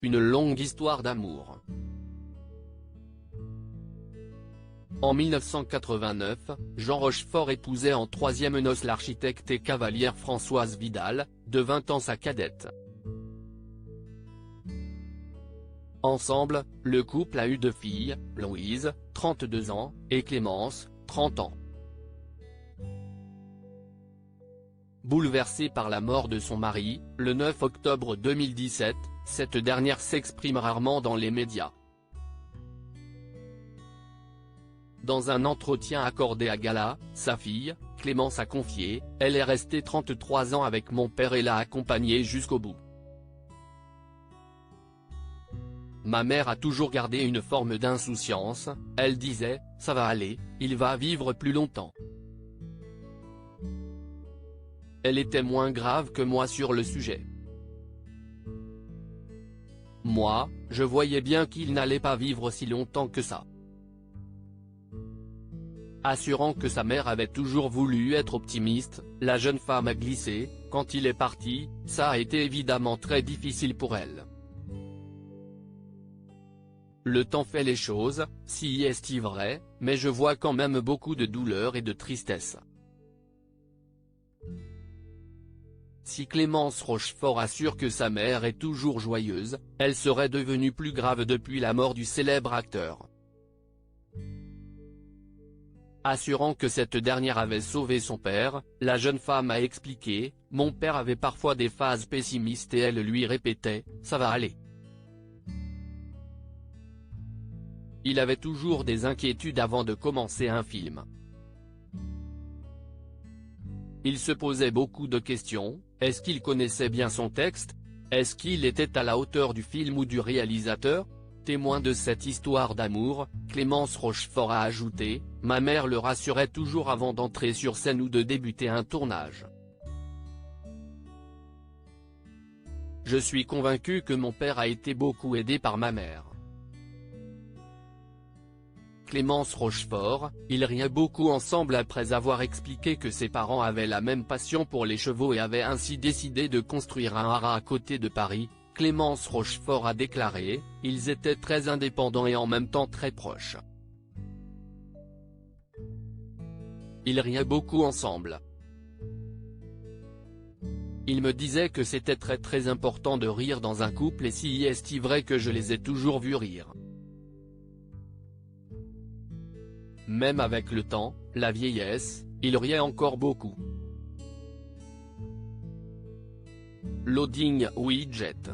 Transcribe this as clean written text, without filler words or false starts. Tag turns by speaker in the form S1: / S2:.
S1: une longue histoire d'amour. En 1989, Jean Rochefort épousait en troisième noces l'architecte et cavalière Françoise Vidal, de 20 ans sa cadette. Ensemble, le couple a eu 2 filles, Louise, 32 ans, et Clémence, 30 ans. Bouleversée par la mort de son mari, le 9 octobre 2017, cette dernière s'exprime rarement dans les médias. Dans un entretien accordé à Gala, sa fille, Clémence a confié « Elle est restée 33 ans avec mon père et l'a accompagné jusqu'au bout. Ma mère a toujours gardé une forme d'insouciance, elle disait « Ça va aller, il va vivre plus longtemps ». Elle était moins grave que moi sur le sujet. Moi, je voyais bien qu'il n'allait pas vivre si longtemps que ça. Assurant que sa mère avait toujours voulu être optimiste, la jeune femme a glissé « Quand il est parti, ça a été évidemment très difficile pour elle. Le temps fait les choses, si est vrai, mais je vois quand même beaucoup de douleur et de tristesse. » Si Clémence Rochefort assure que sa mère est toujours joyeuse, elle serait devenue plus grave depuis la mort du célèbre acteur. Assurant que cette dernière avait sauvé son père, la jeune femme a expliqué « Mon père avait parfois des phases pessimistes et elle lui répétait « Ça va aller ». Il avait toujours des inquiétudes avant de commencer un film. Il se posait beaucoup de questions, est-ce qu'il connaissait bien son texte? Est-ce qu'il était à la hauteur du film ou du réalisateur? Témoin de cette histoire d'amour, Clémence Rochefort a ajouté « Ma mère le rassurait toujours avant d'entrer sur scène ou de débuter un tournage. Je suis convaincue que mon père a été beaucoup aidé par ma mère. » Clémence Rochefort, ils riaient beaucoup ensemble après avoir expliqué que ses parents avaient la même passion pour les chevaux et avaient ainsi décidé de construire un haras à côté de Paris. Clémence Rochefort a déclaré « Ils étaient très indépendants et en même temps très proches. Ils riaient beaucoup ensemble. Ils me disaient que c'était très important de rire dans un couple et si est vrai que je les ai toujours vus rire. Même avec le temps, la vieillesse, ils riaient encore beaucoup. » Loading Widget.